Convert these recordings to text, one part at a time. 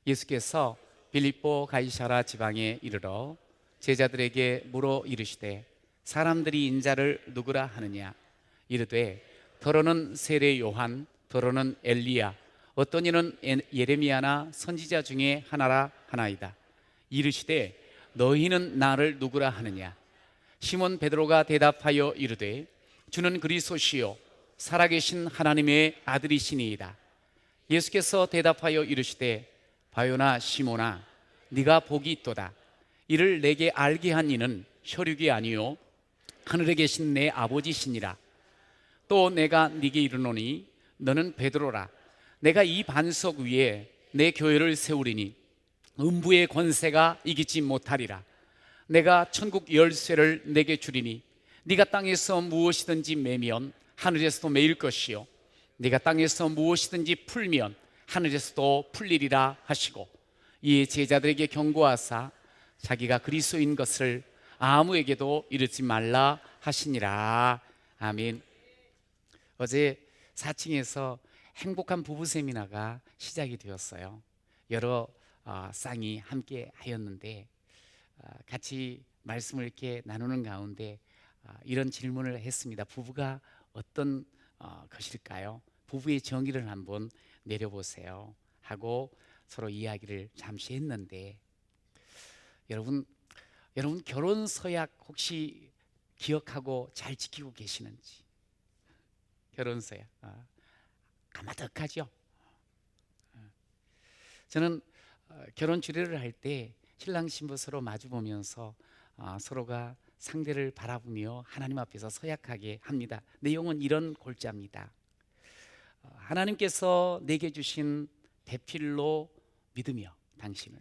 예수께서 빌립보 가이사라 지방에 이르러 제자들에게 물어 이르시되 사람들이 인자를 누구라 하느냐. 이르되 더러는 세례 요한, 더러는 엘리야, 어떤 이는 예레미야나 선지자 중에 하나라 하나이다. 이르시되 너희는 나를 누구라 하느냐. 시몬 베드로가 대답하여 이르되 주는 그리스도시요 살아계신 하나님의 아들이시니이다. 예수께서 대답하여 이르시되 바요나 시몬아, 네가 복이 있도다. 이를 내게 알게 한 이는 혈육이 아니요 하늘에 계신 내 아버지시니라. 또 내가 네게 이르노니 너는 베드로라. 내가 이 반석 위에 내 교회를 세우리니 음부의 권세가 이기지 못하리라. 내가 천국 열쇠를 내게 주리니 네가 땅에서 무엇이든지 매면 하늘에서도 매일 것이요 네가 땅에서 무엇이든지 풀면 하늘에서도 풀리리라 하시고, 이 제자들에게 경고하사 자기가 그리스도인 것을 아무에게도 이르지 말라 하시니라. 아멘. 어제 4층에서 행복한 부부 세미나가 시작이 되었어요. 여러 쌍이 함께 하였는데 같이 말씀을 이렇게 나누는 가운데 이런 질문을 했습니다. 부부가 어떤 것일까요? 부부의 정의를 한번 내려보세요 하고 서로 이야기를 잠시 했는데, 여러분 결혼 서약 혹시 기억하고 잘 지키고 계시는지? 결혼 서약 까마득하죠. 저는 결혼 주례를 할 때 신랑 신부 서로 마주 보면서 서로가 상대를 바라보며 하나님 앞에서 서약하게 합니다. 내용은 이런 골자입니다. 하나님께서 내게 주신 대필로 믿으며 당신을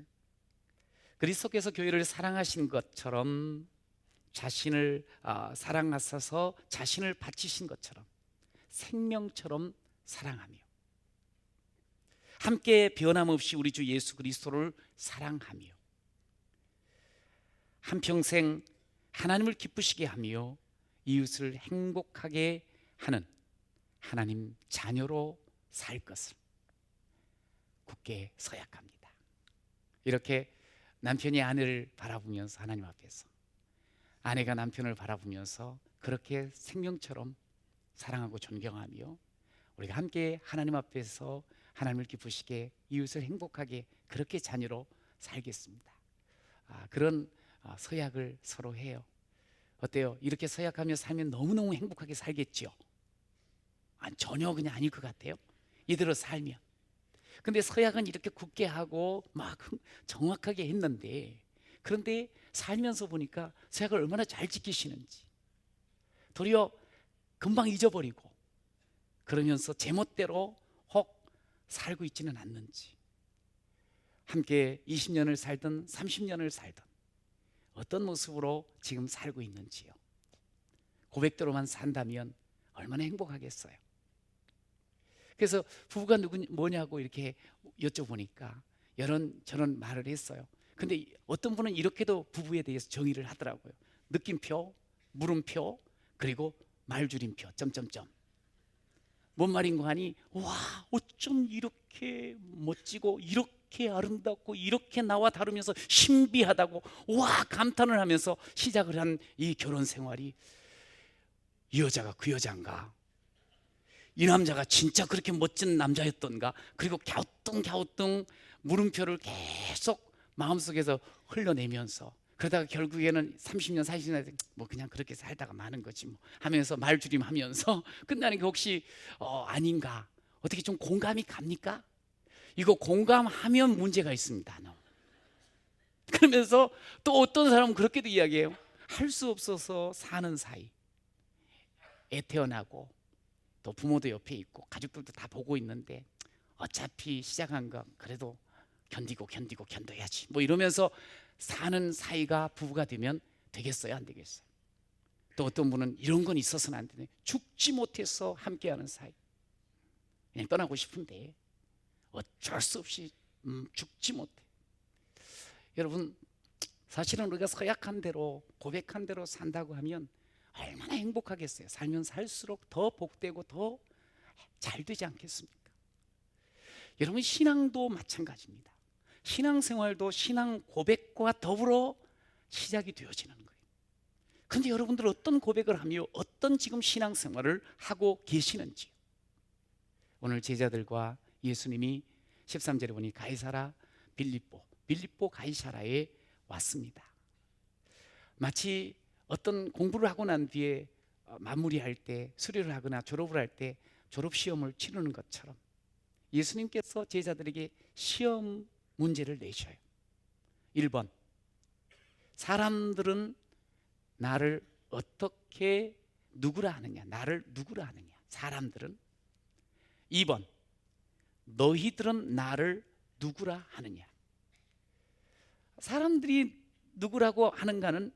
그리스도께서 교회를 사랑하신 것처럼 자신을 사랑하셔서 자신을 바치신 것처럼 생명처럼 사랑하며 함께 변함없이 우리 주 예수 그리스도를 사랑하며 한평생 하나님을 기쁘시게 하며 이웃을 행복하게 하는 하나님 자녀로 살 것을 굳게 서약합니다. 이렇게 남편이 아내를 바라보면서 하나님 앞에서, 아내가 남편을 바라보면서 그렇게 생명처럼 사랑하고 존경하며 우리가 함께 하나님 앞에서 하나님을 기쁘시게 이웃을 행복하게 그렇게 자녀로 살겠습니다. 그런 서약을 서로 해요. 어때요? 이렇게 서약하며 살면 너무너무 행복하게 살겠죠? 전혀 그냥 아닐 것 같아요. 이대로 살면. 근데 서약은 이렇게 굳게 하고 막 정확하게 했는데, 그런데 살면서 보니까 서약을 얼마나 잘 지키시는지, 도리어 금방 잊어버리고 그러면서 제멋대로 혹 살고 있지는 않는지, 함께 20년을 살든 30년을 살든 어떤 모습으로 지금 살고 있는지요. 고백대로만 산다면 얼마나 행복하겠어요. 그래서 부부가 뭐냐고 이렇게 여쭤보니까 저런 말을 했어요. 근데 어떤 분은 이렇게도 부부에 대해서 정의를 하더라고요. 느낌표, 물음표, 그리고 말줄임표, 점점점. 뭔 말인가 하니, 와, 어쩜 이렇게 멋지고 이렇게 아름답고 이렇게 나와 다르면서 신비하다고 와 감탄을 하면서 시작을 한 이 결혼 생활이, 이 여자가 그 여자인가? 이 남자가 진짜 그렇게 멋진 남자였던가? 그리고 갸우뚱갸우뚱 물음표를 계속 마음속에서 흘러내면서, 그러다가 결국에는 30년 40년 뭐 그냥 그렇게 살다가 마는 거지 뭐 하면서 말줄임하면서 끝나는 게 혹시 아닌가? 어떻게 좀 공감이 갑니까? 이거 공감하면 문제가 있습니다. 그러면서 또 어떤 사람은 그렇게도 이야기해요. 할 수 없어서 사는 사이, 애 태어나고 또 부모도 옆에 있고 가족들도 다 보고 있는데 어차피 시작한 거 그래도 견뎌야지 뭐 이러면서 사는 사이가 부부가 되면 되겠어요, 안 되겠어요? 또 어떤 분은 이런 건 있어서는 안 되네, 죽지 못해서 함께하는 사이, 그냥 떠나고 싶은데 어쩔 수 없이 죽지 못해. 여러분, 사실은 우리가 서약한 대로 고백한 대로 산다고 하면 얼마나 행복하겠어요. 살면 살수록 더 복되고 더 잘 되지 않겠습니까? 여러분, 신앙도 마찬가지입니다. 신앙생활도 신앙 고백과 더불어 시작이 되어지는 거예요. 그런데 여러분들 어떤 고백을 하며 어떤 지금 신앙생활을 하고 계시는지, 오늘 제자들과 예수님이 13절에 보니 가이사라 빌립보 가이사라에 왔습니다. 마치 어떤 공부를 하고 난 뒤에 마무리할 때, 수료를 하거나 졸업을 할 때 졸업시험을 치르는 것처럼 예수님께서 제자들에게 시험 문제를 내셔요. 1번, 사람들은 나를 어떻게 누구라 하느냐, 나를 누구라 하느냐, 사람들은. 2번, 너희들은 나를 누구라 하느냐. 사람들이 누구라고 하는가는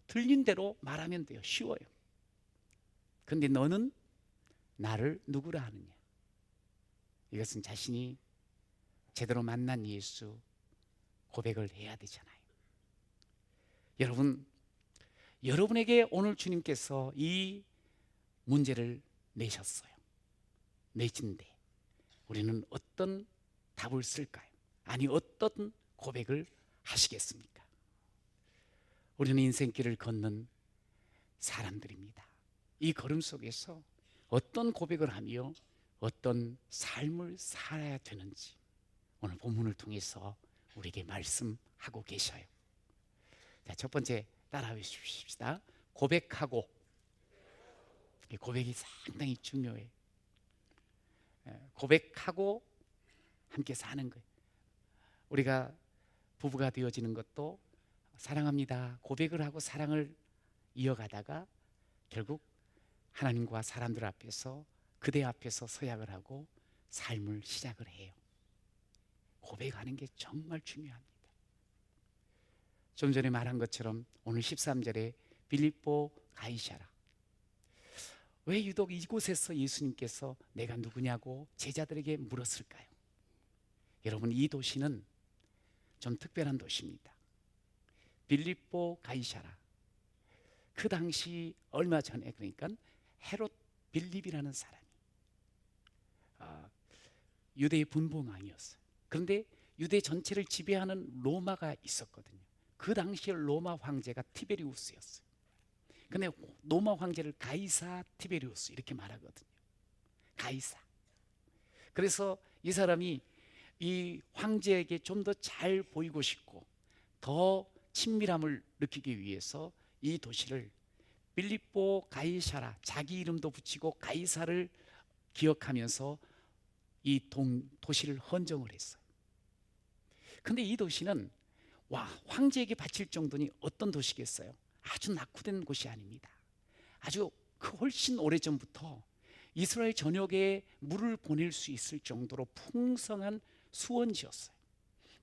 들린 대로 말하면 돼요. 쉬워요. 근데 너는 나를 누구라 하느냐. 이것은 자신이 제대로 만난 예수 고백을 해야 되잖아요. 여러분, 여러분에게 오늘 주님께서 이 문제를 내셨어요. 내신데 우리는 어떤 답을 쓸까요? 아니, 어떤 고백을 하시겠습니까? 우리는 인생길을 걷는 사람들입니다. 이 걸음 속에서 어떤 고백을 하며 어떤 삶을 살아야 되는지 오늘 본문을 통해서 우리에게 말씀하고 계셔요. 자, 첫 번째 따라해 주십시다. 고백하고. 이 고백이 상당히 중요해요. 고백하고 함께 사는 거예요. 우리가 부부가 되어지는 것도 사랑합니다 고백을 하고 사랑을 이어가다가 결국 하나님과 사람들 앞에서, 그대 앞에서 서약을 하고 삶을 시작을 해요. 고백하는 게 정말 중요합니다. 좀 전에 말한 것처럼 오늘 13절에 빌립보 가이사라, 왜 유독 이곳에서 예수님께서 내가 누구냐고 제자들에게 물었을까요? 여러분, 이 도시는 좀 특별한 도시입니다. 빌립보 가이사라, 그 당시 얼마 전에, 그러니까 헤롯 빌립이라는 사람이 유대의 분봉왕이었어요. 그런데 유대 전체를 지배하는 로마가 있었거든요. 그 당시에 로마 황제가 티베리우스였어요. 근데 로마 황제를 가이사 티베리우스 이렇게 말하거든요. 가이사. 그래서 이 사람이 이 황제에게 좀 더 잘 보이고 싶고 더 친밀함을 느끼기 위해서 이 도시를 빌립보 가이사라, 자기 이름도 붙이고 가이사를 기억하면서 이 도시를 헌정을 했어요. 근데 이 도시는 황제에게 바칠 정도니 어떤 도시겠어요? 아주 낙후된 곳이 아닙니다. 아주 훨씬 오래전부터 이스라엘 전역에 물을 보낼 수 있을 정도로 풍성한 수원지였어요.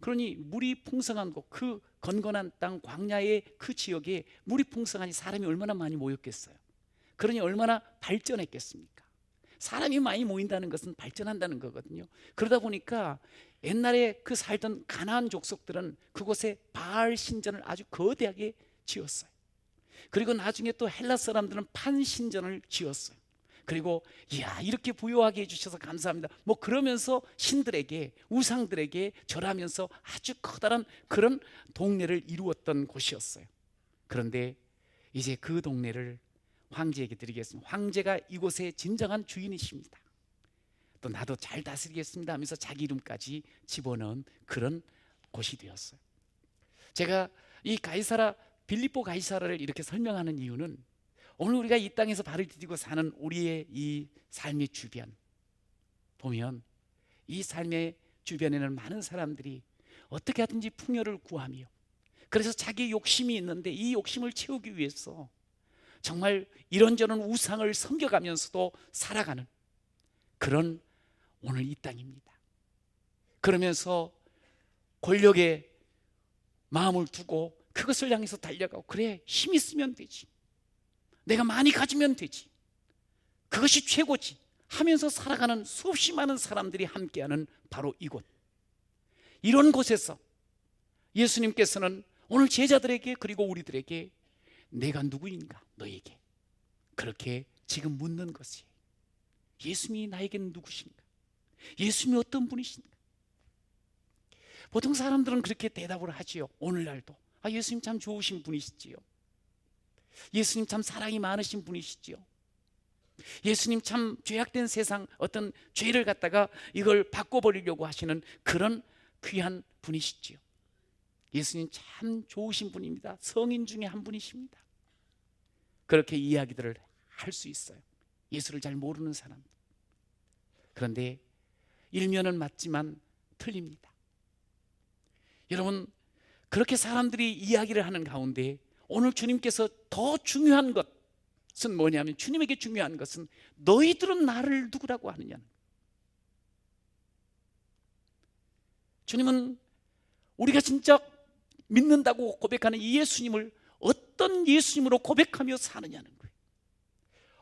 그러니 물이 풍성한 곳, 그 건건한 땅, 광야의 그 지역에 물이 풍성하니 사람이 얼마나 많이 모였겠어요. 그러니 얼마나 발전했겠습니까? 사람이 많이 모인다는 것은 발전한다는 거거든요. 그러다 보니까 옛날에 그 살던 가나안 족속들은 그곳에 바알 신전을 아주 거대하게 지었어요. 그리고 나중에 또 헬라 사람들은 판 신전을 지었어요. 그리고 이야, 이렇게 부유하게 해주셔서 감사합니다 뭐 그러면서 신들에게, 우상들에게 절하면서 아주 커다란 그런 동네를 이루었던 곳이었어요. 그런데 이제 그 동네를 황제에게 드리겠습니다. 황제가 이곳의 진정한 주인이십니다. 또 나도 잘 다스리겠습니다 하면서 자기 이름까지 집어넣은 그런 곳이 되었어요. 제가 이 가이사라, 빌립보 가이사라를 이렇게 설명하는 이유는 오늘 우리가 이 땅에서 발을 디디고 사는 우리의 이 삶의 주변 보면, 이 삶의 주변에는 많은 사람들이 어떻게 하든지 풍요를 구하며, 그래서 자기 욕심이 있는데 이 욕심을 채우기 위해서 정말 이런저런 우상을 섬겨가면서도 살아가는 그런 오늘 이 땅입니다. 그러면서 권력에 마음을 두고 그것을 향해서 달려가고, 그래, 힘 있으면 되지, 내가 많이 가지면 되지, 그것이 최고지 하면서 살아가는 수없이 많은 사람들이 함께하는 바로 이곳, 이런 곳에서 예수님께서는 오늘 제자들에게, 그리고 우리들에게 내가 누구인가, 너에게 그렇게 지금 묻는 것이에요. 예수님이 나에게는 누구신가? 예수님이 어떤 분이신가? 보통 사람들은 그렇게 대답을 하지요. 오늘날도 예수님 참 좋으신 분이시지요. 예수님 참 사랑이 많으신 분이시지요. 예수님 참 죄악된 세상 어떤 죄를 갖다가 이걸 바꿔버리려고 하시는 그런 귀한 분이시지요. 예수님 참 좋으신 분입니다. 성인 중에 한 분이십니다. 그렇게 이야기들을 할 수 있어요. 예수를 잘 모르는 사람. 그런데 일면은 맞지만 틀립니다. 여러분, 그렇게 사람들이 이야기를 하는 가운데 오늘 주님께서 더 중요한 것은 뭐냐면, 주님에게 중요한 것은 너희들은 나를 누구라고 하느냐는. 주님은 우리가 진짜 믿는다고 고백하는 이 예수님을 어떤 예수님으로 고백하며 사느냐는 거예요.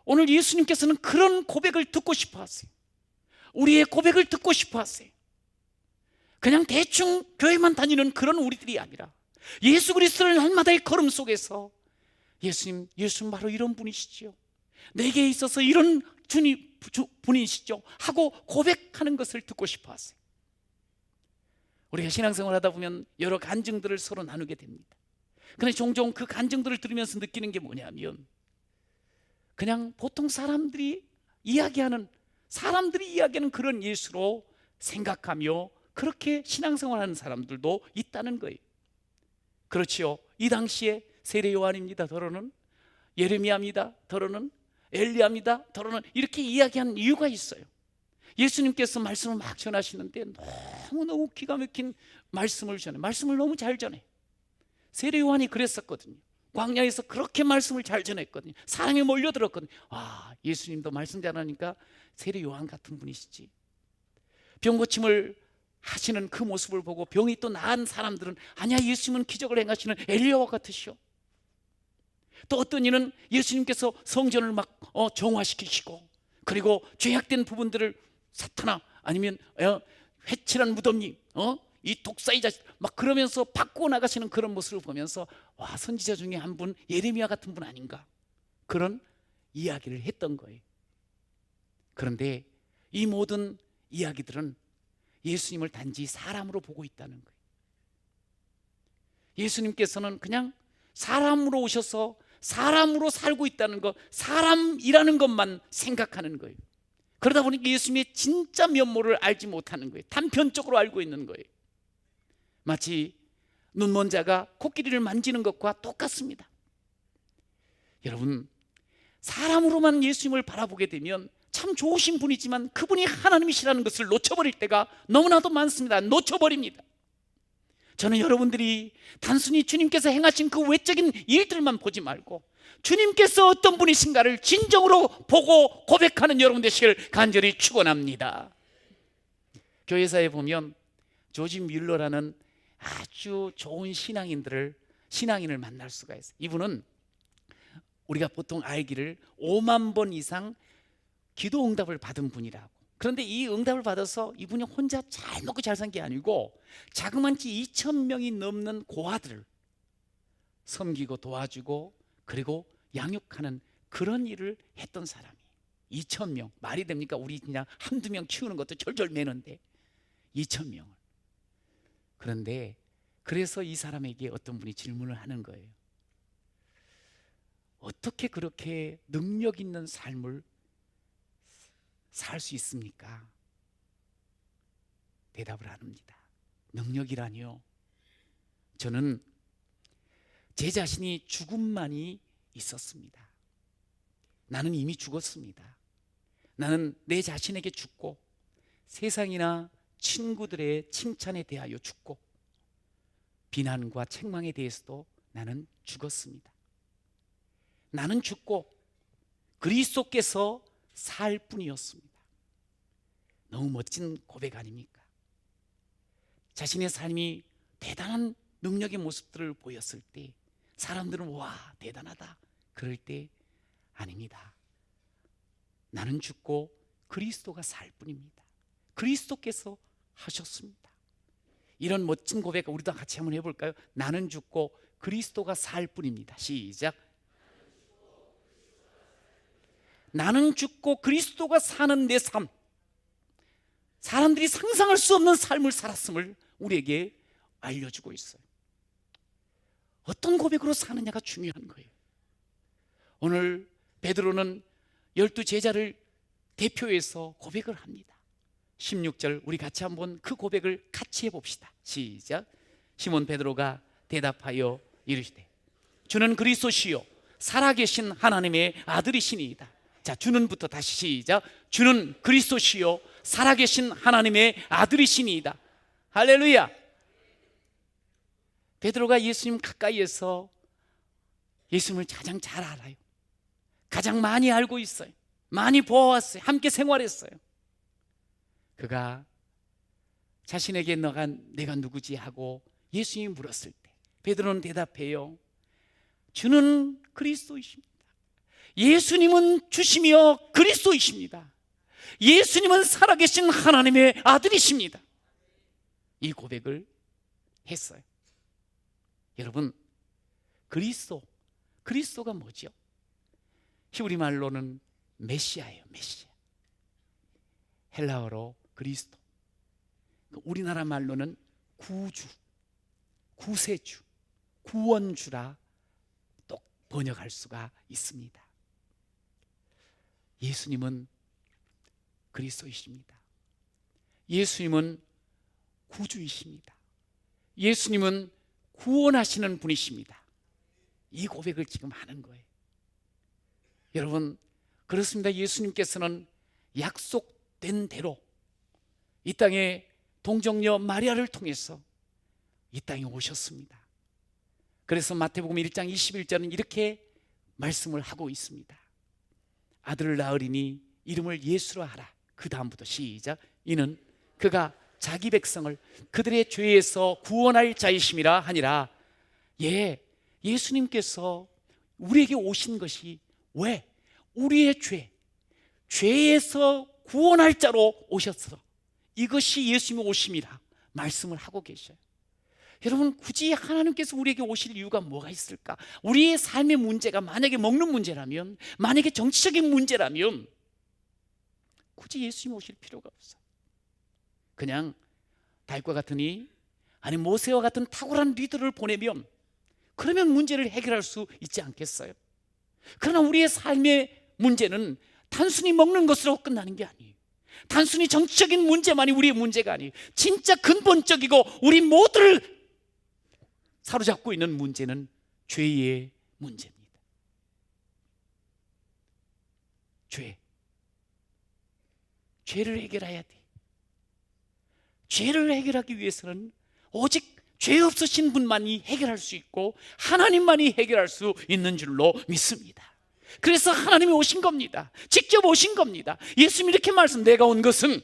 오늘 예수님께서는 그런 고백을 듣고 싶어 하세요. 우리의 고백을 듣고 싶어 하세요. 그냥 대충 교회만 다니는 그런 우리들이 아니라 예수 그리스도를 날마다의 걸음 속에서 예수님 바로 이런 분이시죠. 내게 있어서 이런 분이시죠 하고 고백하는 것을 듣고 싶어 하세요. 우리가 신앙생활 하다 보면 여러 간증들을 서로 나누게 됩니다. 그런데 종종 그 간증들을 들으면서 느끼는 게 뭐냐면, 그냥 보통 사람들이 이야기하는 그런 예수로 생각하며 그렇게 신앙생활하는 사람들도 있다는 거예요. 그렇지요. 이 당시에 세례 요한입니다, 더러는 예레미야입니다, 더러는 엘리야입니다, 더러는 이렇게 이야기한 이유가 있어요. 예수님께서 말씀을 막 전하시는데 너무너무 기가 막힌 말씀을 전해. 말씀을 너무 잘 전해. 세례 요한이 그랬었거든요. 광야에서 그렇게 말씀을 잘 전했거든요. 사람이 몰려들었거든요. 예수님도 말씀 잘하니까 세례 요한 같은 분이시지. 병 고침을 하시는 그 모습을 보고 병이 또 나은 사람들은 아니야, 예수님은 기적을 행하시는 엘리야와 같으시오. 또 어떤 이는 예수님께서 성전을 막 정화시키시고, 그리고 죄악된 부분들을 사탄아 아니면 회칠한 무덤님 이 독사의 자식 막 그러면서 바꾸어 나가시는 그런 모습을 보면서 선지자 중에 한 분, 예레미야 같은 분 아닌가, 그런 이야기를 했던 거예요. 그런데 이 모든 이야기들은 예수님을 단지 사람으로 보고 있다는 거예요. 예수님께서는 그냥 사람으로 오셔서 사람으로 살고 있다는 것, 사람이라는 것만 생각하는 거예요. 그러다 보니까 예수님의 진짜 면모를 알지 못하는 거예요. 단편적으로 알고 있는 거예요. 마치 눈먼 자가 코끼리를 만지는 것과 똑같습니다. 여러분, 사람으로만 예수님을 바라보게 되면 참 좋으신 분이지만 그분이 하나님이시라는 것을 놓쳐버릴 때가 너무나도 많습니다. 놓쳐버립니다. 저는 여러분들이 단순히 주님께서 행하신 그 외적인 일들만 보지 말고 주님께서 어떤 분이신가를 진정으로 보고 고백하는 여러분 되시길 간절히 축원합니다. 교회사에 보면 조지 뮬러라는 아주 좋은 신앙인을 만날 수가 있어요. 이분은 우리가 보통 알기를 5만 번 이상 기도 응답을 받은 분이라고. 그런데 이 응답을 받아서 이분이 혼자 잘 먹고 잘 산 게 아니고 자그만치 2,000명이 넘는 고아들을 섬기고 도와주고 그리고 양육하는 그런 일을 했던 사람이 2,000명. 말이 됩니까? 우리 그냥 한두 명 키우는 것도 절절 매는데 2,000명을. 그런데 그래서 이 사람에게 어떤 분이 질문을 하는 거예요. 어떻게 그렇게 능력 있는 삶을 살 수 있습니까? 대답을 합니다. 능력이라니요, 저는 제 자신이 죽음만이 있었습니다. 나는 이미 죽었습니다. 나는 내 자신에게 죽고 세상이나 친구들의 칭찬에 대하여 죽고 비난과 책망에 대해서도 나는 죽었습니다. 나는 죽고 그리스도께서 살 뿐이었습니다. 너무 멋진 고백 아닙니까? 자신의 삶이 대단한 능력의 모습들을 보였을 때 사람들은 와, 대단하다 그럴 때 아닙니다. 나는 죽고 그리스도가 살 뿐입니다. 그리스도께서 하셨습니다. 이런 멋진 고백 우리도 같이 한번 해볼까요? 나는 죽고 그리스도가 살 뿐입니다. 시작. 나는 죽고 그리스도가 사는 내 삶, 사람들이 상상할 수 없는 삶을 살았음을 우리에게 알려주고 있어요. 어떤 고백으로 사느냐가 중요한 거예요. 오늘 베드로는 12제자를 대표해서 고백을 합니다. 16절 우리 같이 한번 그 고백을 같이 해봅시다. 시작. 시몬 베드로가 대답하여 이르시되 주는 그리스도시요 살아계신 하나님의 아들이시니이다. 자, 주는부터 다시 시작. 주는 그리스도시요 살아계신 하나님의 아들이시니이다. 할렐루야. 베드로가 예수님 가까이에서 예수님을 가장 잘 알아요. 가장 많이 알고 있어요. 많이 보아왔어요. 함께 생활했어요. 그가 자신에게 내가 누구지 하고 예수님이 물었을 때 베드로는 대답해요. 주는 그리스도이십니다. 예수님은 주시며 그리스도이십니다. 예수님은 살아계신 하나님의 아들이십니다. 이 고백을 했어요. 여러분, 그리스도가 뭐죠? 히브리 말로는 메시아예요. 메시아. 헬라어로 그리스도. 우리나라 말로는 구주, 구세주, 구원주라 또 번역할 수가 있습니다. 예수님은 그리스도이십니다. 예수님은 구주이십니다. 예수님은 구원하시는 분이십니다. 이 고백을 지금 하는 거예요. 여러분, 그렇습니다. 예수님께서는 약속된 대로 이 땅에 동정녀 마리아를 통해서 이 땅에 오셨습니다. 그래서 마태복음 1장 21절은 이렇게 말씀을 하고 있습니다. 아들을 낳으리니 이름을 예수로 하라. 그 다음부터 시작. 이는 그가 자기 백성을 그들의 죄에서 구원할 자이심이라 하니라. 예, 예수님께서 우리에게 오신 것이 왜? 우리의 죄에서 구원할 자로 오셨어. 이것이 예수님의 오심이라 말씀을 하고 계셔요. 여러분, 굳이 하나님께서 우리에게 오실 이유가 뭐가 있을까? 우리의 삶의 문제가 만약에 먹는 문제라면, 만약에 정치적인 문제라면 굳이 예수님 오실 필요가 없어. 그냥 다윗과 같으니 아니 모세와 같은 탁월한 리더를 보내면 그러면 문제를 해결할 수 있지 않겠어요? 그러나 우리의 삶의 문제는 단순히 먹는 것으로 끝나는 게 아니에요. 단순히 정치적인 문제만이 우리의 문제가 아니에요. 진짜 근본적이고 우리 모두를 사로잡고 있는 문제는 죄의 문제입니다. 죄를 해결해야 돼. 죄를 해결하기 위해서는 오직 죄 없으신 분만이 해결할 수 있고 하나님만이 해결할 수 있는 줄로 믿습니다. 그래서 하나님이 오신 겁니다. 직접 오신 겁니다. 예수님이 이렇게 내가 온 것은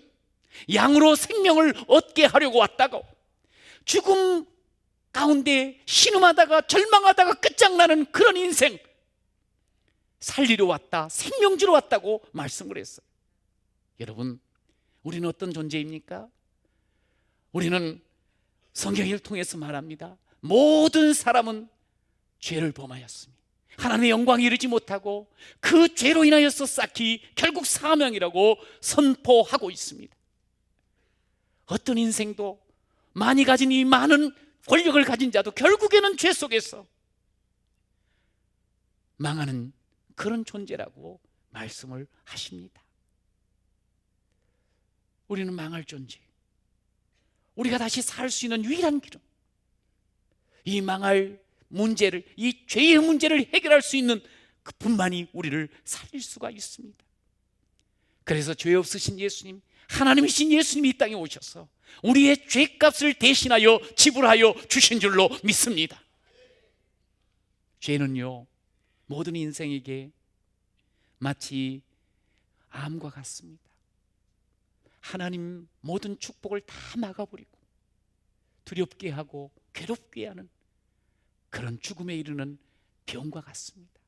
양으로 생명을 얻게 하려고 왔다고. 죽음 가운데 신음하다가 절망하다가 끝장나는 그런 인생 살리러 왔다, 생명 주러 왔다고 말씀을 했어요. 여러분, 우리는 어떤 존재입니까? 우리는 성경을 통해서 말합니다. 모든 사람은 죄를 범하였습니다. 하나님의 영광에 이르지 못하고 그 죄로 인하여서 쌓기 결국 사명이라고 선포하고 있습니다. 어떤 인생도 많이 가진 이 많은 권력을 가진 자도 결국에는 죄 속에서 망하는 그런 존재라고 말씀을 하십니다. 우리는 망할 존재, 우리가 다시 살 수 있는 유일한 길은 이 망할 문제를, 이 죄의 문제를 해결할 수 있는 그분만이 우리를 살릴 수가 있습니다. 그래서 죄 없으신 예수님, 하나님이신 예수님이 이 땅에 오셔서 우리의 죄값을 대신하여 지불하여 주신 줄로 믿습니다. 죄는요, 모든 인생에게 마치 암과 같습니다. 하나님 모든 축복을 다 막아버리고 두렵게 하고 괴롭게 하는 그런 죽음에 이르는 병과 같습니다.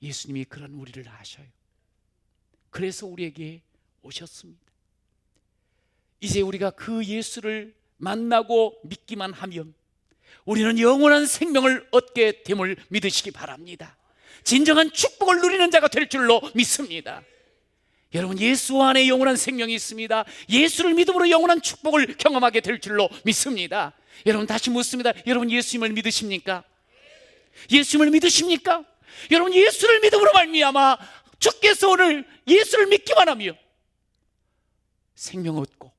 예수님이 그런 우리를 아셔요. 그래서 우리에게 오셨습니다. 이제 우리가 그 예수를 만나고 믿기만 하면 우리는 영원한 생명을 얻게 됨을 믿으시기 바랍니다. 진정한 축복을 누리는 자가 될 줄로 믿습니다. 여러분, 예수 안에 영원한 생명이 있습니다. 예수를 믿음으로 영원한 축복을 경험하게 될 줄로 믿습니다. 여러분, 다시 묻습니다. 여러분, 예수님을 믿으십니까? 예수님을 믿으십니까? 여러분, 예수를 믿음으로 말미암아 주께서 오늘 예수를 믿기만 하며 생명 얻고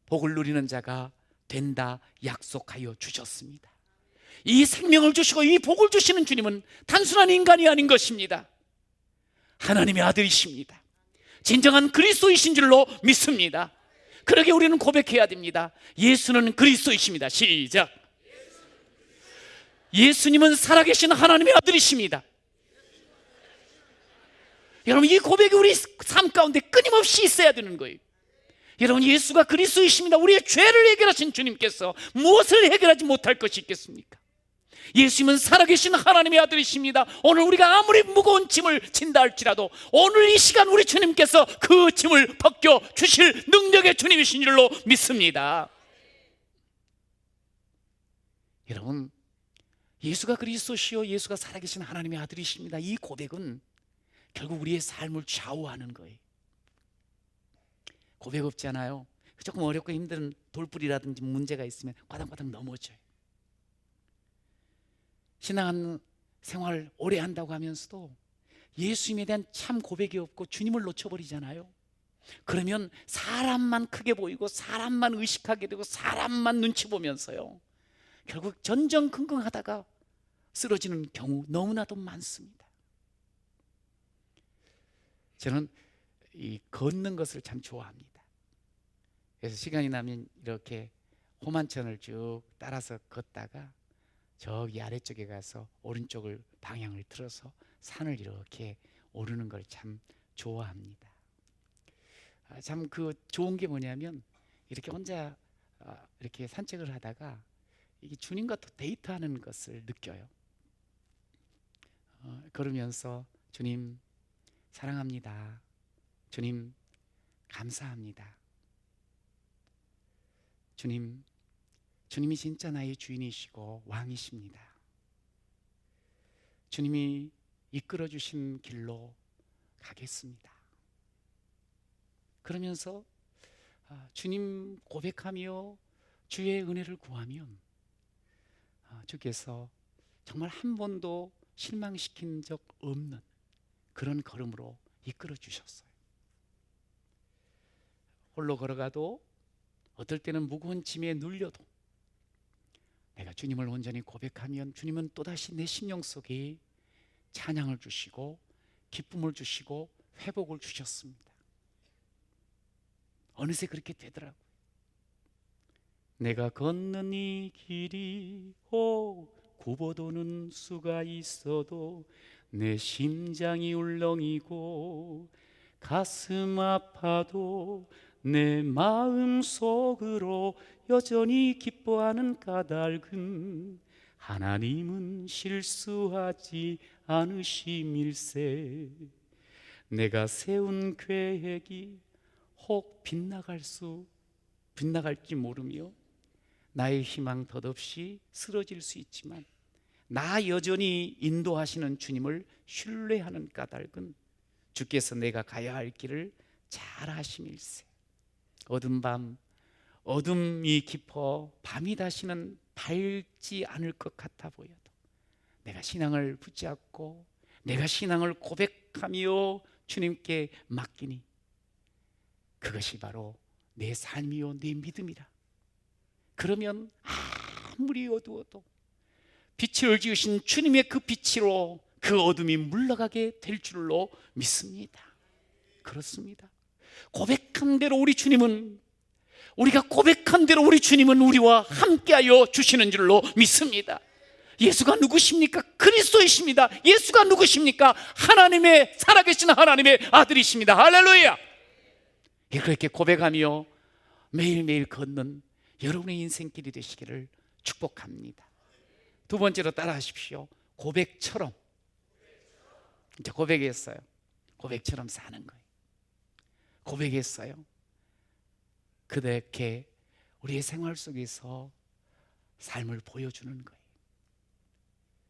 복을 누리는 자가 된다 약속하여 주셨습니다. 이 생명을 주시고 이 복을 주시는 주님은 단순한 인간이 아닌 것입니다. 하나님의 아들이십니다. 진정한 그리스도이신 줄로 믿습니다. 그러게 우리는 고백해야 됩니다. 예수는 그리스도이십니다. 시작. 예수님은 살아계신 하나님의 아들이십니다. 여러분, 이 고백이 우리 삶 가운데 끊임없이 있어야 되는 거예요. 여러분, 예수가 그리스도이십니다. 우리의 죄를 해결하신 주님께서 무엇을 해결하지 못할 것이 있겠습니까? 예수님은 살아계신 하나님의 아들이십니다. 오늘 우리가 아무리 무거운 짐을 진다 할지라도 오늘 이 시간 우리 주님께서 그 짐을 벗겨 주실 능력의 주님이신 줄로 믿습니다. 여러분, 예수가 그리스도시요 예수가 살아계신 하나님의 아들이십니다. 이 고백은 결국 우리의 삶을 좌우하는 거예요. 고백 없지 않아요? 조금 어렵고 힘든 돌불이라든지 문제가 있으면 과당과당 넘어져요. 신앙 생활 오래 한다고 하면서도 예수님에 대한 참 고백이 없고 주님을 놓쳐버리잖아요. 그러면 사람만 크게 보이고 사람만 의식하게 되고 사람만 눈치 보면서요, 결국 전전긍긍하다가 쓰러지는 경우 너무나도 많습니다. 저는 이 걷는 것을 참 좋아합니다. 그래서 시간이 나면 이렇게 호만천을 쭉 따라서 걷다가 저기 아래쪽에 가서 오른쪽을 방향을 틀어서 산을 이렇게 오르는 걸 참 좋아합니다. 참 그 좋은 게 뭐냐면 이렇게 혼자 이렇게 산책을 하다가 이게 주님과 또 데이트하는 것을 느껴요. 걸으면서 주님 사랑합니다. 주님 감사합니다. 주님이 진짜 나의 주인이시고 왕이십니다. 주님이 이끌어 주신 길로 가겠습니다. 그러면서 주님 고백하며 주의 은혜를 구하면 주께서 정말 한 번도 실망시킨 적 없는 그런 걸음으로 이끌어 주셨어요. 홀로 걸어가도 어떨 때는 무거운 짐에 눌려도 내가 주님을 온전히 고백하면 주님은 또다시 내 심령 속에 찬양을 주시고 기쁨을 주시고 회복을 주셨습니다. 어느새 그렇게 되더라고요. 내가 걷는 이 길이 굽어도는 수가 있어도 내 심장이 울렁이고 가슴 아파도 내 마음 속으로 여전히 기뻐하는 까닭은 하나님은 실수하지 않으심일세. 내가 세운 계획이 혹 빗나갈지 모르며 나의 희망 덧없이 쓰러질 수 있지만 나 여전히 인도하시는 주님을 신뢰하는 까닭은 주께서 내가 가야 할 길을 잘 아심일세. 어둠이 깊어 밤이 다시는 밝지 않을 것 같아 보여도 내가 신앙을 붙잡고 내가 신앙을 고백하며 주님께 맡기니 그것이 바로 내 삶이요 내 믿음이라. 그러면 아무리 어두워도 빛을 지으신 주님의 그 빛으로 그 어둠이 물러가게 될 줄로 믿습니다. 그렇습니다. 고백한 대로 우리가 고백한 대로 우리 주님은 우리와 함께하여 주시는 줄로 믿습니다. 예수가 누구십니까? 그리스도이십니다. 예수가 누구십니까? 하나님의 살아계신 하나님의 아들이십니다. 할렐루야. 그렇게 고백하며 매일매일 걷는 여러분의 인생길이 되시기를 축복합니다. 두 번째로 따라하십시오. 고백처럼. 이제 고백했어요. 고백처럼 사는 거예요. 고백했어요. 그렇게 우리의 생활 속에서 삶을 보여주는 거예요.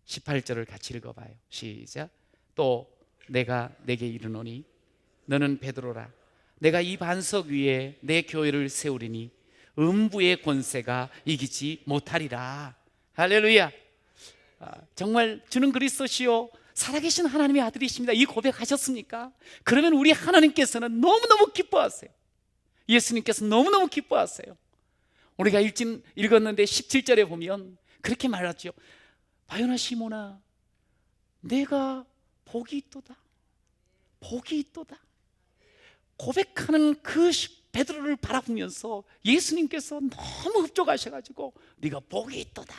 18절을 같이 읽어봐요. 시작. 또 내가 내게 이르노니 너는 베드로라. 내가 이 반석 위에 내 교회를 세우리니 음부의 권세가 이기지 못하리라. 할렐루야. 정말 주는 그리스도시요 살아계신 하나님의 아들이십니다. 이 고백하셨습니까? 그러면 우리 하나님께서는 너무너무 기뻐하세요. 예수님께서 너무너무 기뻐하세요. 우리가 읽었는데 17절에 보면 그렇게 말하죠. 바요나 시몬아, 내가 복이 있도다. 복이 있도다. 고백하는 그 베드로를 바라보면서 예수님께서 너무 흡족하셔가지고 네가 복이 있도다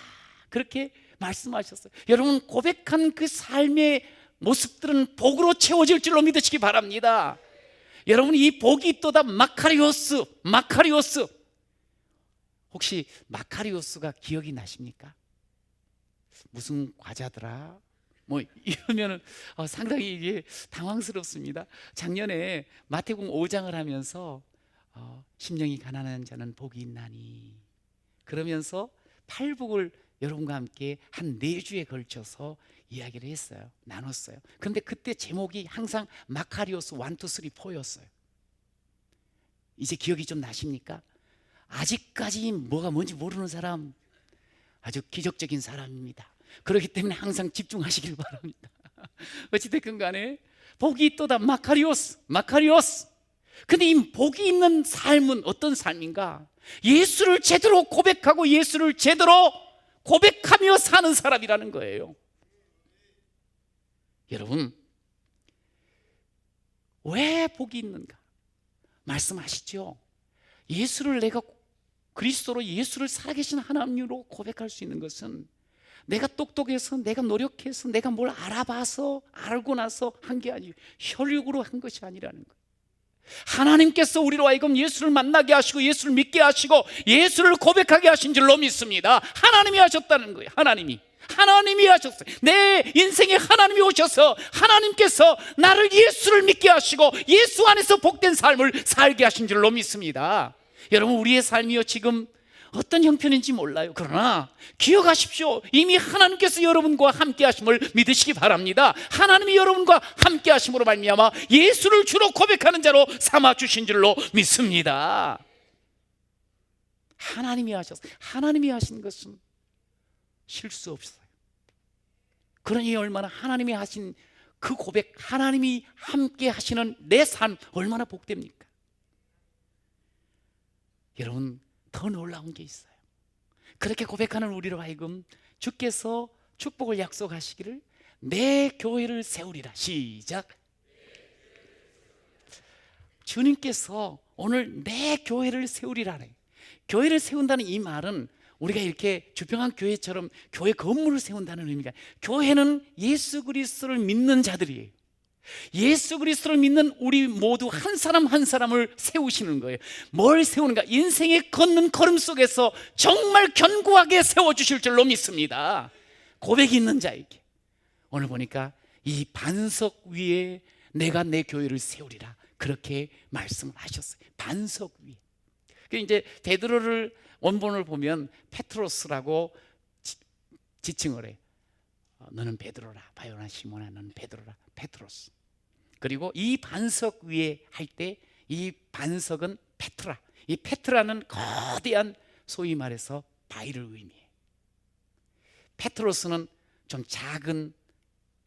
그렇게 말씀하셨어요. 여러분, 고백한 그 삶의 모습들은 복으로 채워질 줄로 믿으시기 바랍니다. 여러분, 이 복이 있도다 마카리오스. 혹시 마카리오스가 기억이 나십니까? 무슨 과자더라? 뭐 이러면은 상당히 이게 당황스럽습니다. 작년에 마태복음 5장을 하면서 심령이 가난한 자는 복이 있나니 그러면서 팔복을 여러분과 함께 한 4주에 걸쳐서 이야기를 했어요. 나눴어요. 그런데 그때 제목이 항상 마카리오스 1, 2, 3, 4였어요. 이제 기억이 좀 나십니까? 아직까지 뭐가 뭔지 모르는 사람 아주 기적적인 사람입니다. 그렇기 때문에 항상 집중하시길 바랍니다. 어찌됐든 간에 복이 있도다 마카리오스. 근데 이 복이 있는 삶은 어떤 삶인가? 예수를 제대로 고백하고 예수를 제대로 고백하며 사는 사람이라는 거예요. 여러분, 왜 복이 있는가? 말씀하시죠. 예수를 내가 그리스도로 예수를 살아계신 하나님으로 고백할 수 있는 것은 내가 똑똑해서 내가 노력해서 내가 뭘 알아봐서 알고 나서 한 게 아니에요. 혈육으로 한 것이 아니라는 거예요. 하나님께서 우리로 하여금 예수를 만나게 하시고 예수를 믿게 하시고 예수를 고백하게 하신 줄로 믿습니다. 하나님이 하셨다는 거예요. 하나님이 하셨어요. 내 인생에 하나님이 오셔서 하나님께서 나를 예수를 믿게 하시고 예수 안에서 복된 삶을 살게 하신 줄로 믿습니다. 여러분, 우리의 삶이요 지금 어떤 형편인지 몰라요. 그러나 기억하십시오. 이미 하나님께서 여러분과 함께 하심을 믿으시기 바랍니다. 하나님이 여러분과 함께 하심으로 말미암아 예수를 주로 고백하는 자로 삼아 주신 줄로 믿습니다. 하나님이 하셨어요. 하나님이 하신 것은 실수 없어요. 그러니 얼마나 하나님이 하신 그 고백, 하나님이 함께 하시는 내 삶 얼마나 복됩니까? 여러분, 더 놀라운 게 있어요. 그렇게 고백하는 우리로 하여금 주께서 축복을 약속하시기를 내 교회를 세우리라. 시작. 주님께서 오늘 내 교회를 세우리라네. 교회를 세운다는 이 말은 우리가 이렇게 주평한 교회처럼 교회 건물을 세운다는 의미가, 교회는 예수 그리스도를 믿는 자들이에요. 예수 그리스도를 믿는 우리 모두 한 사람 한 사람을 세우시는 거예요. 뭘 세우는가? 인생의 걷는 걸음 속에서 정말 견고하게 세워주실 줄로 믿습니다. 고백이 있는 자에게. 오늘 보니까 이 반석 위에 내가 내 교회를 세우리라 그렇게 말씀을 하셨어요. 반석 위에. 이제 베드로를 원본을 보면 페트로스라고 지칭을 해요. 너는 베드로라. 바요나 시몬아, 너는 베드로라. 페트로스. 그리고 이 반석 위에 할 때 이 반석은 페트라. 이 페트라는 거대한 소위 말해서 바위를 의미해요. 페트로스는 좀 작은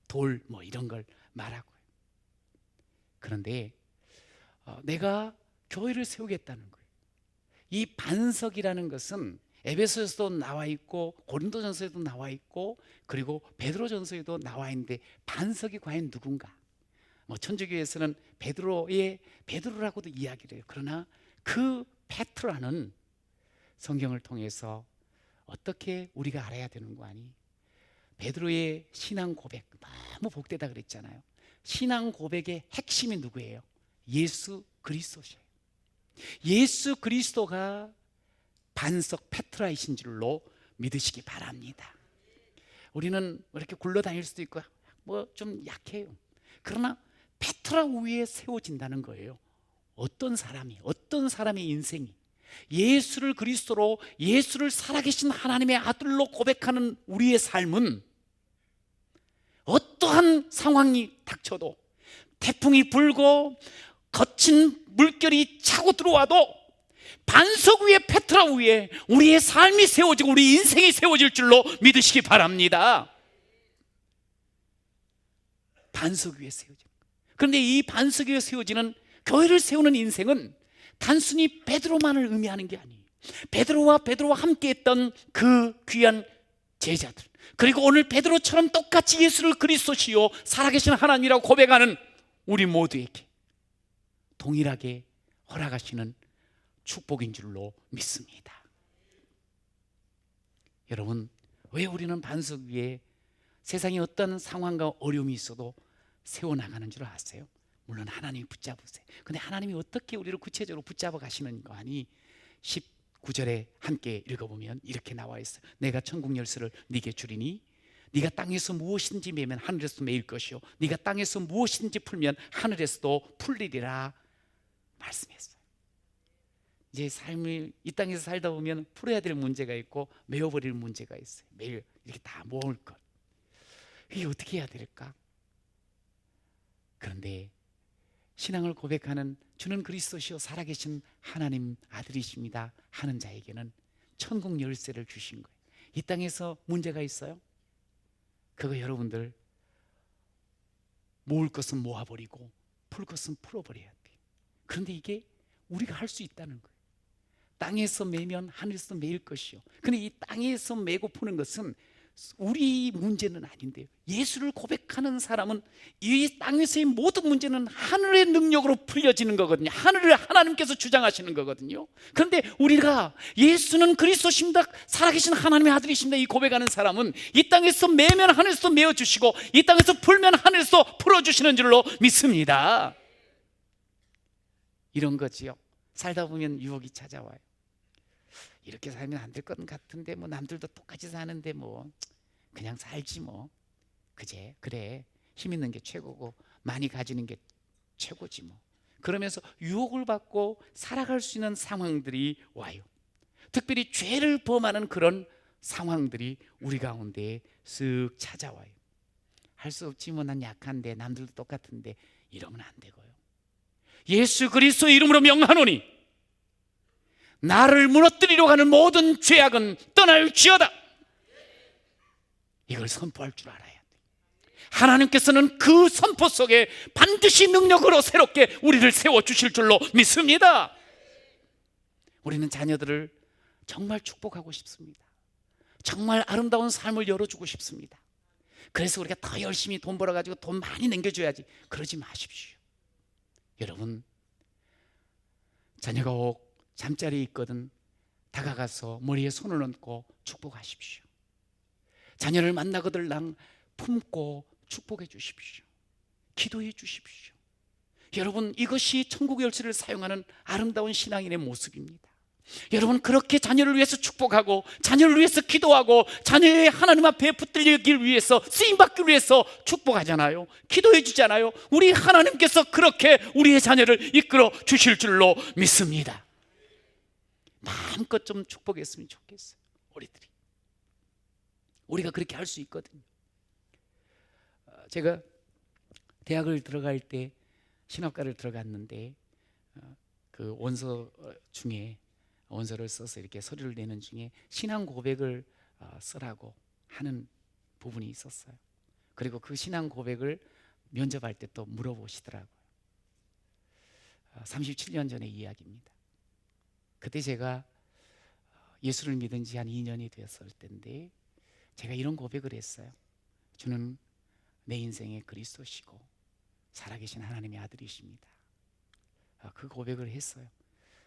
돌 뭐 이런 걸 말하고요. 그런데 내가 교회를 세우겠다는 거예요. 이 반석이라는 것은 에베소에서도 나와 있고 고린도전서에도 나와 있고 그리고 베드로전서에도 나와 있는데 반석이 과연 누군가? 뭐 천주교에서는 베드로라고도 이야기를 해요. 그러나 그 페트라는 성경을 통해서 어떻게 우리가 알아야 되는 거 아니? 베드로의 신앙 고백 너무 복되다 그랬잖아요. 신앙 고백의 핵심이 누구예요? 예수 그리스도예요. 예수 그리스도가 반석 페트라이신 줄로 믿으시기 바랍니다. 우리는 이렇게 굴러다닐 수도 있고 뭐 좀 약해요. 그러나 페트라 위에 세워진다는 거예요. 어떤 사람의 인생이 예수를 그리스도로 예수를 살아계신 하나님의 아들로 고백하는 우리의 삶은 어떠한 상황이 닥쳐도 태풍이 불고 거친 물결이 차고 들어와도 반석 위에, 페트라 위에 우리의 삶이 세워지고 우리 인생이 세워질 줄로 믿으시기 바랍니다. 반석 위에 세워지는 거예요. 그런데 이 반석 위에 세워지는 교회를 세우는 인생은 단순히 베드로만을 의미하는 게 아니에요. 베드로와 함께 했던 그 귀한 제자들, 그리고 오늘 베드로처럼 똑같이 예수를 그리스도시요 살아계신 하나님이라고 고백하는 우리 모두에게 동일하게 허락하시는 축복인 줄로 믿습니다. 여러분, 왜 우리는 반석 위에 세상에 어떤 상황과 어려움이 있어도 세워나가는 줄 아세요? 물론 하나님이 붙잡으세요. 근데 하나님이 어떻게 우리를 구체적으로 붙잡아 가시는 거 아니? 19절에 함께 읽어보면 이렇게 나와 있어요. 내가 천국 열쇠를 네게 주리니 네가 땅에서 무엇이든지 매면 하늘에서도 매일 것이요 네가 땅에서 무엇이든지 풀면 하늘에서도 풀리리라 말씀했어요. 이제 삶을 이 땅에서 살다 보면 풀어야 될 문제가 있고 메워버릴 문제가 있어요. 매일 이렇게 다 모을 것, 이게 어떻게 해야 될까? 그런데 신앙을 고백하는 주는 그리스도시요 살아계신 하나님 아들이십니다 하는 자에게는 천국 열쇠를 주신 거예요. 이 땅에서 문제가 있어요? 그거 여러분들 모을 것은 모아버리고 풀 것은 풀어버려야 돼요. 그런데 이게 우리가 할 수 있다는 거예요. 땅에서 매면 하늘에서 매일 것이요. 근데 이 땅에서 매고 푸는 것은 우리 문제는 아닌데요, 예수를 고백하는 사람은 이 땅에서의 모든 문제는 하늘의 능력으로 풀려지는 거거든요. 하늘을 하나님께서 주장하시는 거거든요. 그런데 우리가 예수는 그리스도십니다, 살아계신 하나님의 아들이십니다 이 고백하는 사람은 이 땅에서 매면 하늘에서 매어주시고 이 땅에서 풀면 하늘에서 풀어주시는 줄로 믿습니다. 이런 거지요. 살다 보면 유혹이 찾아와요. 이렇게 살면 안 될 것 같은데 뭐 남들도 똑같이 사는데 뭐 그냥 살지 뭐, 그제 그래 힘 있는 게 최고고 많이 가지는 게 최고지 뭐. 그러면서 유혹을 받고 살아갈 수 있는 상황들이 와요. 특별히 죄를 범하는 그런 상황들이 우리 가운데 쓱 찾아와요. 할 수 없지 뭐, 난 약한데 남들도 똑같은데, 이러면 안 되고요. 예수 그리스도의 이름으로 명하노니 나를 무너뜨리려고 하는 모든 죄악은 떠날지어다. 이걸 선포할 줄 알아야 돼. 하나님께서는 그 선포 속에 반드시 능력으로 새롭게 우리를 세워주실 줄로 믿습니다. 우리는 자녀들을 정말 축복하고 싶습니다. 정말 아름다운 삶을 열어주고 싶습니다. 그래서 우리가 더 열심히 돈 벌어가지고 돈 많이 남겨줘야지, 그러지 마십시오. 여러분, 자녀가 혹 잠자리에 있거든 다가가서 머리에 손을 얹고 축복하십시오. 자녀를 만나거들랑 품고 축복해 주십시오. 기도해 주십시오. 여러분, 이것이 천국 열쇠를 사용하는 아름다운 신앙인의 모습입니다. 여러분, 그렇게 자녀를 위해서 축복하고 자녀를 위해서 기도하고 자녀의 하나님 앞에 붙들리기 위해서 쓰임받기 위해서 축복하잖아요. 기도해 주잖아요. 우리 하나님께서 그렇게 우리의 자녀를 이끌어 주실 줄로 믿습니다. 마음껏 좀 축복했으면 좋겠어요. 우리가 그렇게 할 수 있거든요. 제가 대학을 들어갈 때 신학과를 들어갔는데 그 원서 중에 원서를 써서 이렇게 서류를 내는 중에 신앙 고백을 쓰라고 하는 부분이 있었어요. 그리고 그 신앙 고백을 면접할 때 또 물어보시더라고요. 37년 전의 이야기입니다. 그때 제가 예수를 믿은 지 한 2년이 되었을 때인데 제가 이런 고백을 했어요. 주는 내 인생의 그리스도시고 살아계신 하나님의 아들이십니다. 그 고백을 했어요.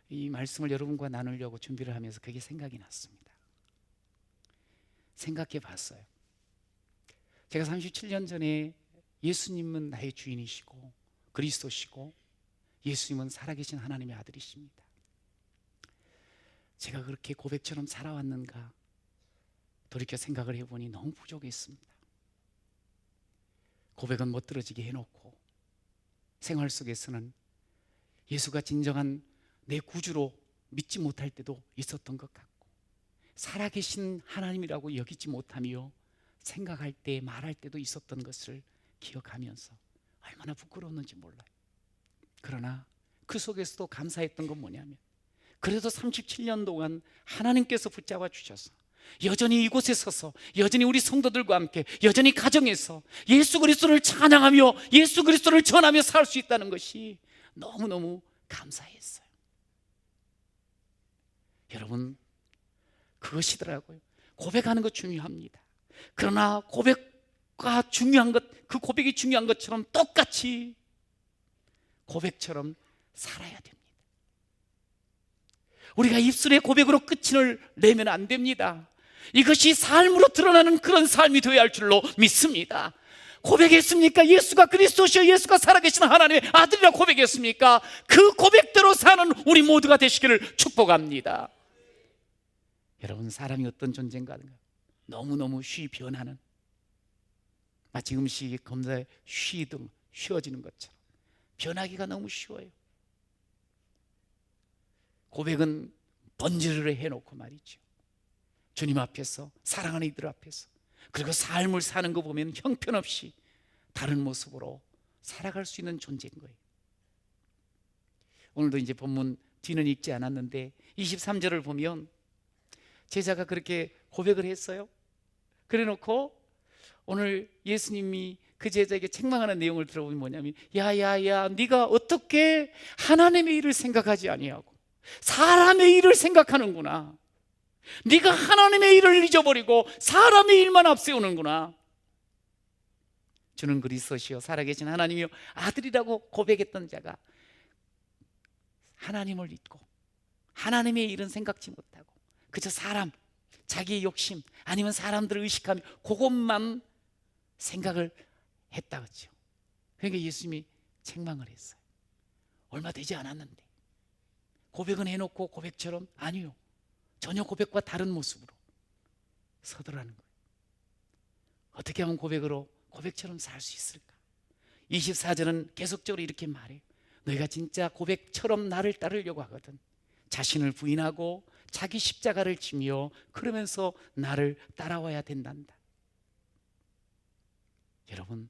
이 말씀을 여러분과 나누려고 준비를 하면서 그게 생각이 났습니다. 생각해 봤어요. 제가 37년 전에 예수님은 나의 주인이시고 그리스도시고 예수님은 살아계신 하나님의 아들이십니다. 제가 그렇게 고백처럼 살아왔는가 돌이켜 생각을 해보니 너무 부족했습니다. 고백은 멋들어지게 해놓고 생활 속에서는 예수가 진정한 내 구주로 믿지 못할 때도 있었던 것 같고 살아계신 하나님이라고 여기지 못하며 생각할 때 말할 때도 있었던 것을 기억하면서 얼마나 부끄러웠는지 몰라요. 그러나 그 속에서도 감사했던 건 뭐냐면, 그래도 37년 동안 하나님께서 붙잡아 주셔서 여전히 이곳에 서서, 여전히 우리 성도들과 함께, 여전히 가정에서 예수 그리스도를 찬양하며 예수 그리스도를 전하며 살 수 있다는 것이 너무너무 감사했어요. 여러분, 그것이더라고요. 고백하는 것 중요합니다. 그러나 고백과 중요한 것, 그 고백이 중요한 것처럼 똑같이 고백처럼 살아야 됩니다. 우리가 입술의 고백으로 끝을 내면 안 됩니다. 이것이 삶으로 드러나는 그런 삶이 되어야 할 줄로 믿습니다. 고백했습니까? 예수가 그리스도시요 예수가 살아계신 하나님의 아들이라 고백했습니까? 그 고백대로 사는 우리 모두가 되시기를 축복합니다. 여러분, 사람이 어떤 존재인가? 너무너무 쉬이 변하는, 마치 음식이 검사에 쉬워지는 것처럼 변하기가 너무 쉬워요. 고백은 번지르르 해놓고 말이죠, 주님 앞에서, 사랑하는 이들 앞에서, 그리고 삶을 사는 거 보면 형편없이 다른 모습으로 살아갈 수 있는 존재인 거예요. 오늘도 이제 본문 뒤는 읽지 않았는데 23절을 보면 제자가 그렇게 고백을 했어요. 그래 놓고 오늘 예수님이 그 제자에게 책망하는 내용을 들어보면 뭐냐면, 야야야, 네가 어떻게 하나님의 일을 생각하지 아니하고 사람의 일을 생각하는구나. 네가 하나님의 일을 잊어버리고 사람의 일만 앞세우는구나. 주는 그리스도시요 살아계신 하나님이요 아들이라고 고백했던 자가 하나님을 잊고 하나님의 일은 생각지 못하고 그저 사람, 자기의 욕심, 아니면 사람들을 의식하며 그것만 생각을 했다 그렇죠. 그러니까 예수님이 책망을 했어요. 얼마 되지 않았는데 고백은 해놓고 고백처럼, 아니요, 전혀 고백과 다른 모습으로 서더라는 거예요. 어떻게 하면 고백처럼 살 수 있을까? 24절은 계속적으로 이렇게 말해요. 너희가 진짜 고백처럼 나를 따르려고 하거든 자신을 부인하고 자기 십자가를 지며 그러면서 나를 따라와야 된단다. 여러분,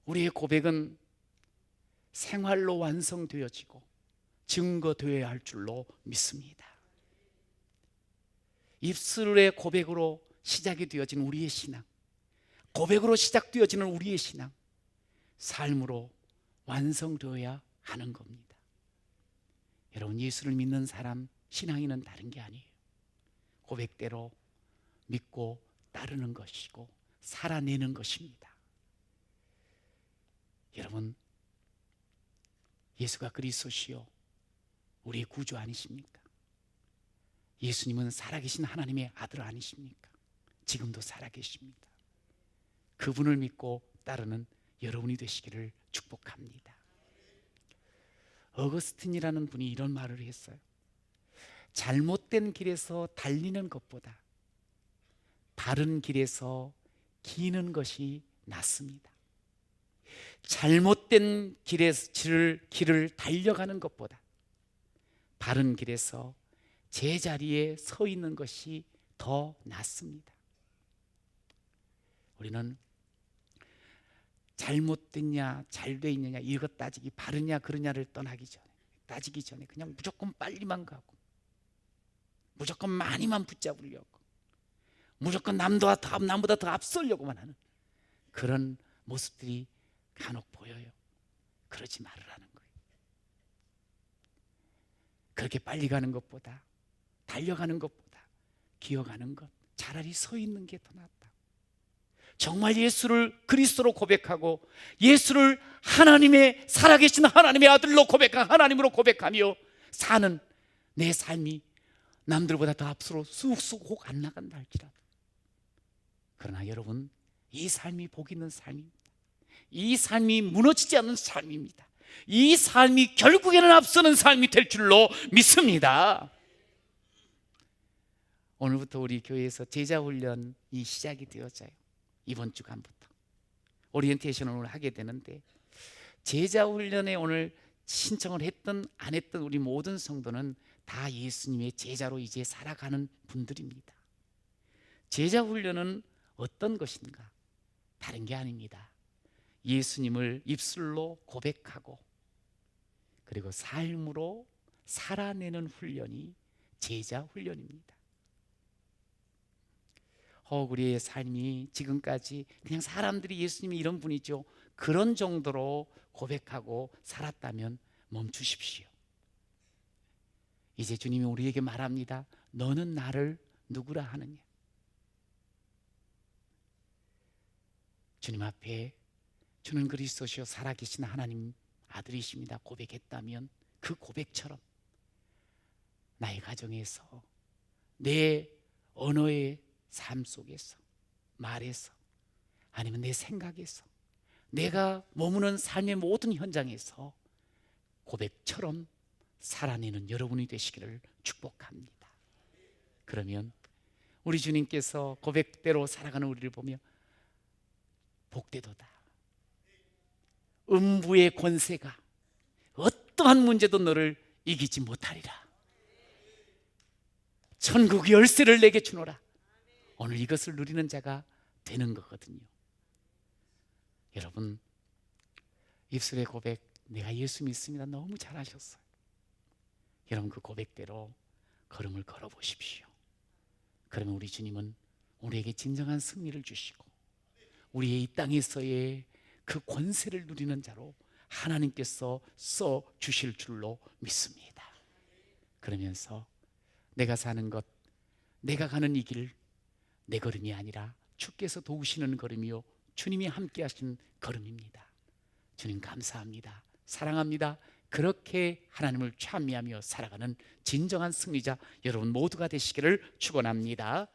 우리의 고백은 생활로 완성되어지고 증거되어야 할 줄로 믿습니다. 입술의 고백으로 시작이 되어진 우리의 신앙, 고백으로 시작되어지는 우리의 신앙, 삶으로 완성되어야 하는 겁니다. 여러분, 예수를 믿는 사람 신앙인은 다른 게 아니에요. 고백대로 믿고 따르는 것이고 살아내는 것입니다. 여러분, 예수가 그리스도시요 우리의 구주 아니십니까? 예수님은 살아계신 하나님의 아들 아니십니까? 지금도 살아계십니다. 그분을 믿고 따르는 여러분이 되시기를 축복합니다. 어거스틴이라는 분이 이런 말을 했어요. 잘못된 길에서 달리는 것보다 바른 길에서 기는 것이 낫습니다. 잘못된 길을 달려가는 것보다 바른 길에서 제자리에 서 있는 것이 더 낫습니다. 우리는 잘못됐냐 잘돼 있느냐 이것 따지기, 바르냐 그르냐를 따지기 전에 그냥 무조건 빨리만 가고 무조건 많이만 붙잡으려고, 무조건 남보다 더 앞서려고만 하는 그런 모습들이 간혹 보여요. 그러지 말으라는 거예요. 그렇게 빨리 가는 것보다, 달려가는 것보다 기어가는 것, 차라리 서 있는 게 더 낫다. 정말 예수를 그리스도로 고백하고 예수를 하나님의 살아계신 하나님의 아들로 고백한 하나님으로 고백하며 사는 내 삶이 남들보다 더 앞으로 쑥쑥 안 나간다 할지라도, 그러나 여러분, 이 삶이 복 있는 삶입니다. 이 삶이 무너지지 않는 삶입니다. 이 삶이 결국에는 앞서는 삶이 될 줄로 믿습니다. 오늘부터 우리 교회에서 제자훈련이 시작이 되어져요. 이번 주간부터 오리엔테이션을 오늘 하게 되는데, 제자훈련에 오늘 신청을 했든 안 했든 우리 모든 성도는 다 예수님의 제자로 이제 살아가는 분들입니다. 제자훈련은 어떤 것인가? 다른 게 아닙니다. 예수님을 입술로 고백하고 그리고 삶으로 살아내는 훈련이 제자 훈련입니다. 우리의 삶이 지금까지 그냥 사람들이 예수님이 이런 분이죠, 그런 정도로 고백하고 살았다면 멈추십시오. 이제 주님이 우리에게 말합니다. 너는 나를 누구라 하느냐? 주님 앞에 주는 그리스도시요 살아계신 하나님 아들이십니다 고백했다면 그 고백처럼 나의 가정에서, 내 언어의 삶 속에서, 말에서, 아니면 내 생각에서, 내가 머무는 삶의 모든 현장에서 고백처럼 살아내는 여러분이 되시기를 축복합니다. 그러면 우리 주님께서 고백대로 살아가는 우리를 보며 복되도다. 음부의 권세가 어떠한 문제도 너를 이기지 못하리라. 천국 열쇠를 내게 주노라. 오늘 이것을 누리는 자가 되는 거거든요. 여러분, 입술의 고백, 내가 예수 믿습니다, 너무 잘하셨어요. 여러분, 그 고백대로 걸음을 걸어보십시오. 그러면 우리 주님은 우리에게 진정한 승리를 주시고 우리의 이 땅에서의 그 권세를 누리는 자로 하나님께서 써 주실 줄로 믿습니다. 그러면서 내가 사는 것, 내가 가는 이 길, 내 걸음이 아니라 주께서 도우시는 걸음이요 주님이 함께 하신 걸음입니다. 주님 감사합니다, 사랑합니다. 그렇게 하나님을 찬미하며 살아가는 진정한 승리자 여러분 모두가 되시기를 축원합니다.